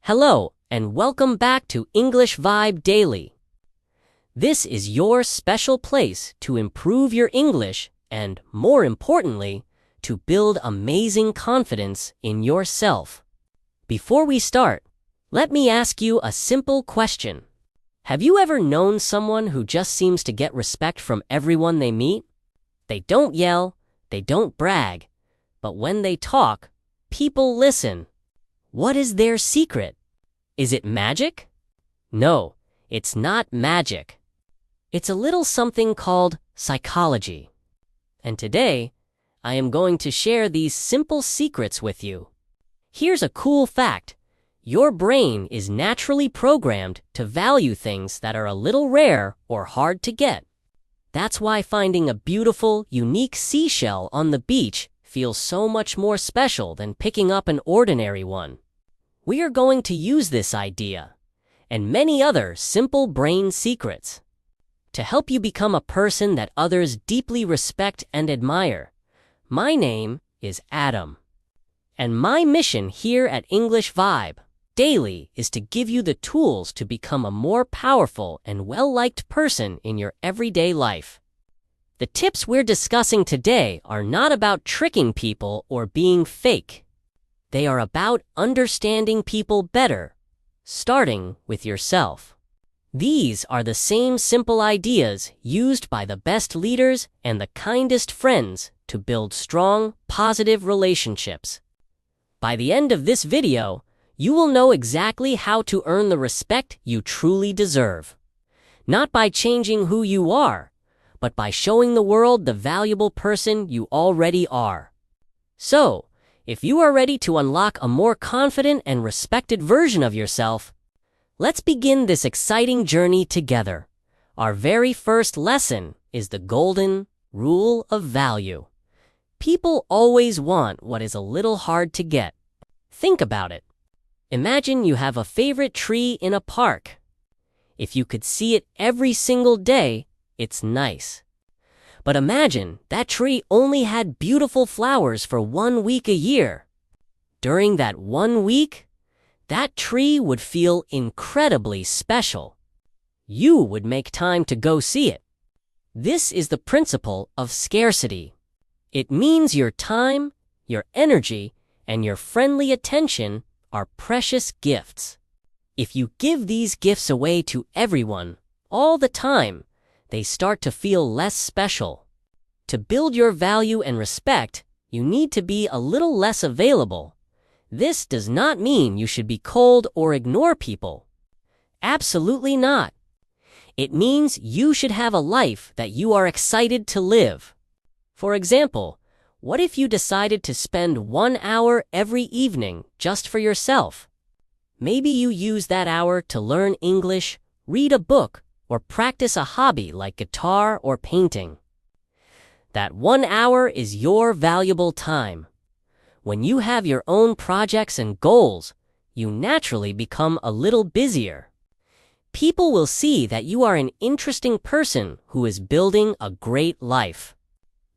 Hello, and welcome back to English Vibe Daily. This is your special place to improve your English and, more importantly, to build amazing confidence in yourself. Before we start, let me ask you a simple question. Have you ever known someone who just seems to get respect from everyone they meet? They don't yell, they don't brag, but when they talk, people listen. What is their secret? Is it magic? No, it's not magic. It's a little something called psychology. And today, I am going to share these simple secrets with you. Here's a cool fact. Your brain is naturally programmed to value things that are a little rare or hard to get. That's why finding a beautiful, unique seashell on the beach feels so much more special than picking up an ordinary one. We are going to use this idea and many other simple brain secrets to help you become a person that others deeply respect and admire. My name is Adam, and my mission here at English Vibe Daily is to give you the tools to become a more powerful and well-liked person in your everyday life. The tips we're discussing today are not about tricking people or being fake. They are about understanding people better, starting with yourself. These are the same simple ideas used by the best leaders and the kindest friends to build strong, positive relationships. By the end of this video, you will know exactly how to earn the respect you truly deserve. Not by changing who you are, but by showing the world the valuable person you already are. So, if you are ready to unlock a more confident and respected version of yourself, let's begin this exciting journey together. Our very first lesson is the golden rule of value. People always want what is a little hard to get. Think about it. Imagine you have a favorite tree in a park. If you could see it every single day, it's nice. But imagine that tree only had beautiful flowers for 1 week a year. During that 1 week, that tree would feel incredibly special. You would make time to go see it. This is the principle of scarcity. It means your time, your energy, and your friendly attention are precious gifts. If you give these gifts away to everyone, all the time, they start to feel less special. To build your value and respect, you need to be a little less available. This does not mean you should be cold or ignore people. Absolutely not. It means you should have a life that you are excited to live. For example, what if you decided to spend 1 hour every evening just for yourself? Maybe you use that hour to learn English, read a book, or practice a hobby like guitar or painting. That 1 hour is your valuable time. When you have your own projects and goals, you naturally become a little busier. People will see that you are an interesting person who is building a great life.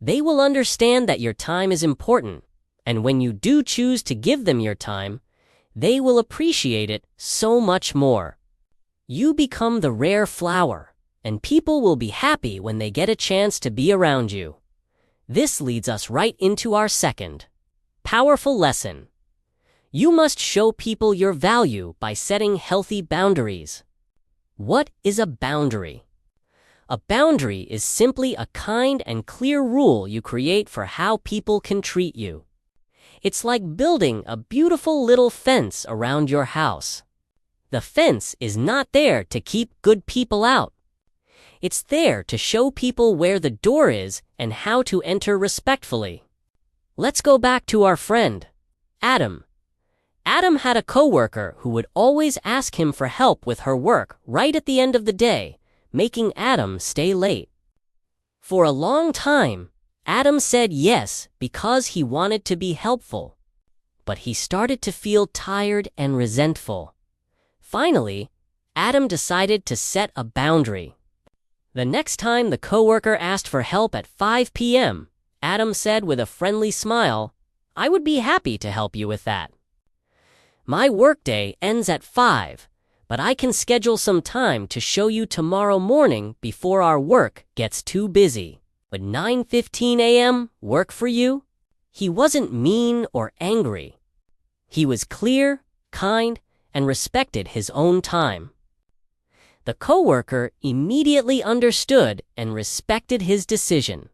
They will understand that your time is important, and when you do choose to give them your time, they will appreciate it so much more. You become the rare flower, and people will be happy when they get a chance to be around you. This leads us right into our second powerful lesson. You must show people your value by setting healthy boundaries. What is a boundary? A boundary is simply a kind and clear rule you create for how people can treat you. It's like building a beautiful little fence around your house. The fence is not there to keep good people out. It's there to show people where the door is and how to enter respectfully. Let's go back to our friend, Adam. Adam had a coworker who would always ask him for help with her work right at the end of the day, making Adam stay late. For a long time, Adam said yes because he wanted to be helpful. But he started to feel tired and resentful. Finally, Adam decided to set a boundary. The next time the coworker asked for help at 5 p.m., Adam said with a friendly smile, "I would be happy to help you with that." My workday ends at 5, but I can schedule some time to show you tomorrow morning before our work gets too busy. Would 9:15 a.m. work for you? He wasn't mean or angry. He was clear, kind, and respected his own time. The coworker immediately understood and respected his decision.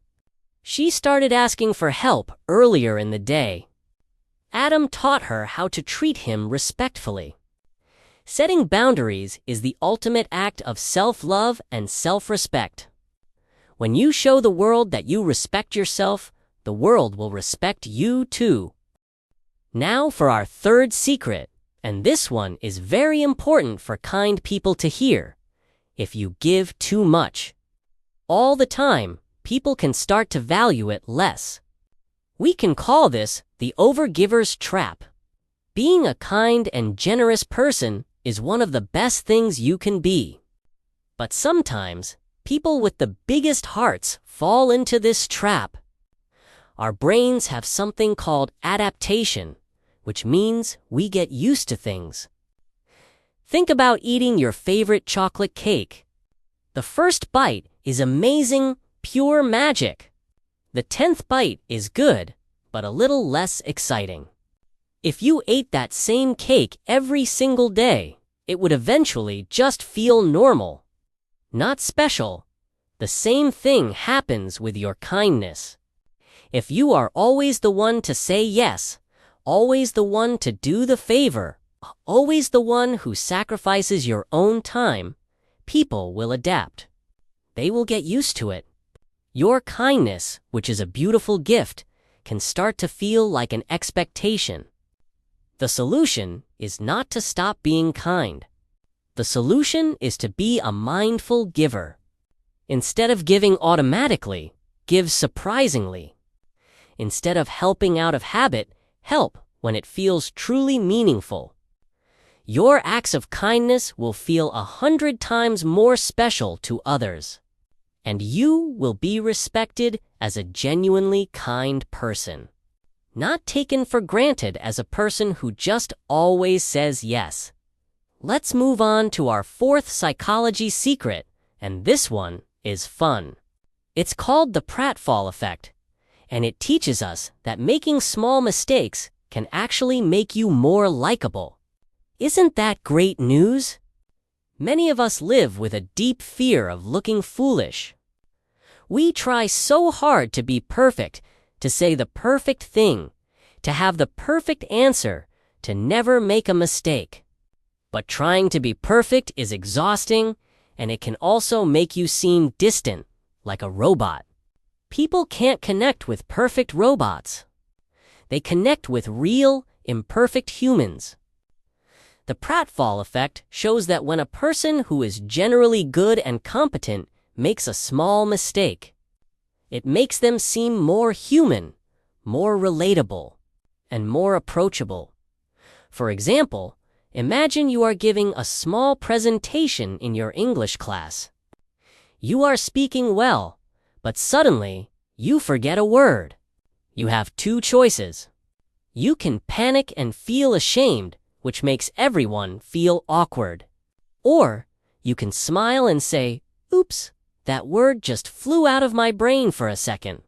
She started asking for help earlier in the day. Adam taught her how to treat him respectfully. Setting boundaries is the ultimate act of self-love and self-respect. When you show the world that you respect yourself, the world will respect you too. Now for our third secret, and this one is very important for kind people to hear. If you give too much all the time, people can start to value it less. We can call this the overgiver's trap. Being a kind and generous person is one of the best things you can be. But sometimes, people with the biggest hearts fall into this trap. Our brains have something called adaptation, which means we get used to things. Think about eating your favorite chocolate cake. The first bite is amazing, pure magic. The 10th bite is good, but a little less exciting. If you ate that same cake every single day, it would eventually just feel normal. Not special. The same thing happens with your kindness. If you are always the one to say yes, always the one to do the favor, always the one who sacrifices your own time, people will adapt. They will get used to it. Your kindness, which is a beautiful gift, can start to feel like an expectation. The solution is not to stop being kind. The solution is to be a mindful giver. Instead of giving automatically, give surprisingly. Instead of helping out of habit, help when it feels truly meaningful. Your acts of kindness will feel 100 times more special to others. And you will be respected as a genuinely kind person. Not taken for granted as a person who just always says yes. Let's move on to our fourth psychology secret, and this one is fun. It's called the Pratfall Effect, and it teaches us that making small mistakes can actually make you more likable. Isn't that great news? Many of us live with a deep fear of looking foolish. We try so hard to be perfect, to say the perfect thing, to have the perfect answer, to never make a mistake. But trying to be perfect is exhausting, and it can also make you seem distant, like a robot. People can't connect with perfect robots. They connect with real, imperfect humans. The Pratfall Effect shows that when a person who is generally good and competent makes a small mistake, it makes them seem more human, more relatable, and more approachable. For example, imagine you are giving a small presentation in your English class. You are speaking well, but suddenly you forget a word. You have two choices. You can panic and feel ashamed, which makes everyone feel awkward. Or you can smile and say, "Oops, that word just flew out of my brain for a second,"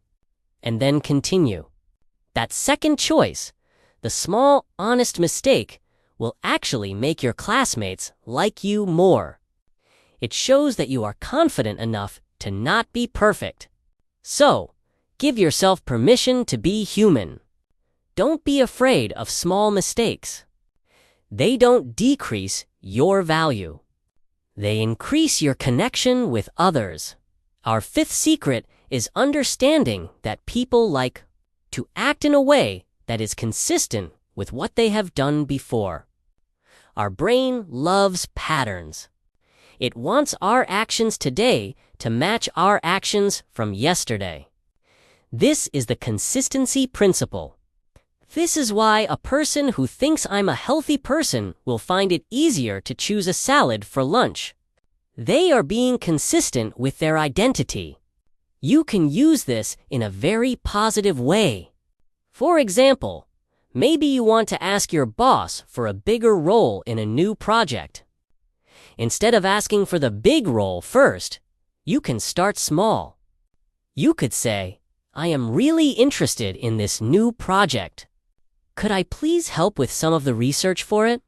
and then continue. That second choice, the small, honest mistake, will actually make your classmates like you more. It shows that you are confident enough to not be perfect. So, give yourself permission to be human. Don't be afraid of small mistakes. They don't decrease your value. They increase your connection with others. Our fifth secret is understanding that people like to act in a way that is consistent with what they have done before. Our brain loves patterns. It wants our actions today to match our actions from yesterday. This is the consistency principle. This is why a person who thinks I'm a healthy person will find it easier to choose a salad for lunch. They are being consistent with their identity. You can use this in a very positive way. For example, Maybe you want to ask your boss for a bigger role in a new project. Instead of asking for the big role first, you can start small. You could say, "I am really interested in this new project. Could I please help with some of the research for it?"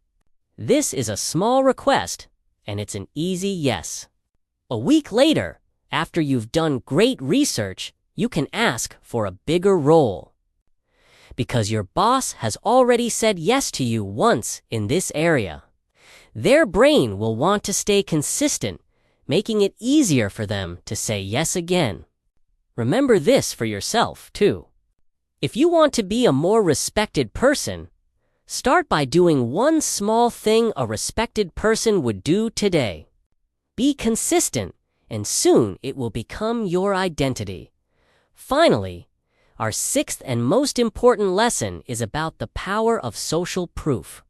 This is a small request, and it's an easy yes. A week later, after you've done great research, you can ask for a bigger role. Because your boss has already said yes to you once in this area. Their brain will want to stay consistent, making it easier for them to say yes again. Remember this for yourself, too. If you want to be a more respected person, start by doing one small thing a respected person would do today. Be consistent, and soon it will become your identity. Finally, our sixth and most important lesson is about the power of social proof,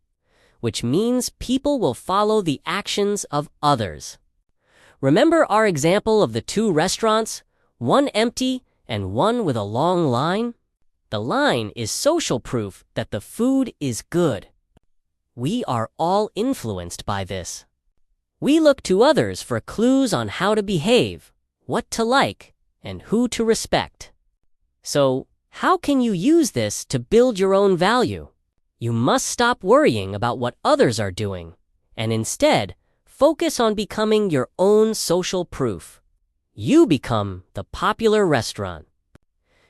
which means people will follow the actions of others. Remember our example of the two restaurants, one empty and one with a long line? The line is social proof that the food is good. We are all influenced by this. We look to others for clues on how to behave, what to like, and who to respect. So, how can you use this to build your own value? You must stop worrying about what others are doing, and instead, focus on becoming your own social proof. You become the popular restaurant.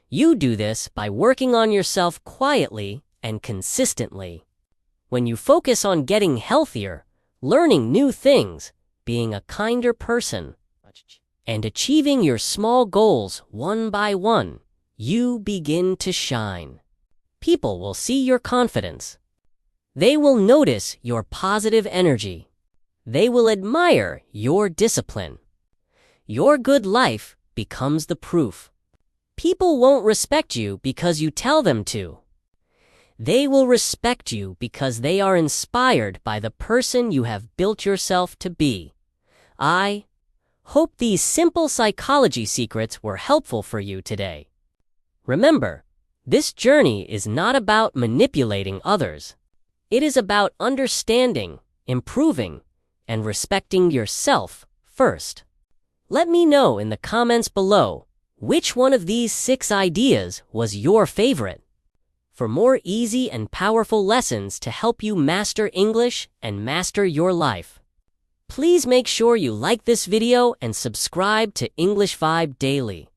You do this by working on yourself quietly and consistently. When you focus on getting healthier, learning new things, being a kinder person, and achieving your small goals one by one, you begin to shine. People will see your confidence. They will notice your positive energy. They will admire your discipline. Your good life becomes the proof. People won't respect you because you tell them to. They will respect you because they are inspired by the person you have built yourself to be. I hope these simple psychology secrets were helpful for you today. Remember, this journey is not about manipulating others. It is about understanding, improving, and respecting yourself first. Let me know in the comments below which one of these 6 ideas was your favorite. For more easy and powerful lessons to help you master English and master your life, please make sure you like this video and subscribe to English Vibe Daily.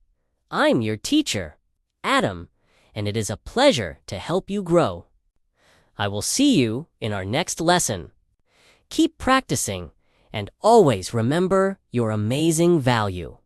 I'm your teacher, Adam, and it is a pleasure to help you grow. I will see you in our next lesson. Keep practicing, and always remember your amazing value.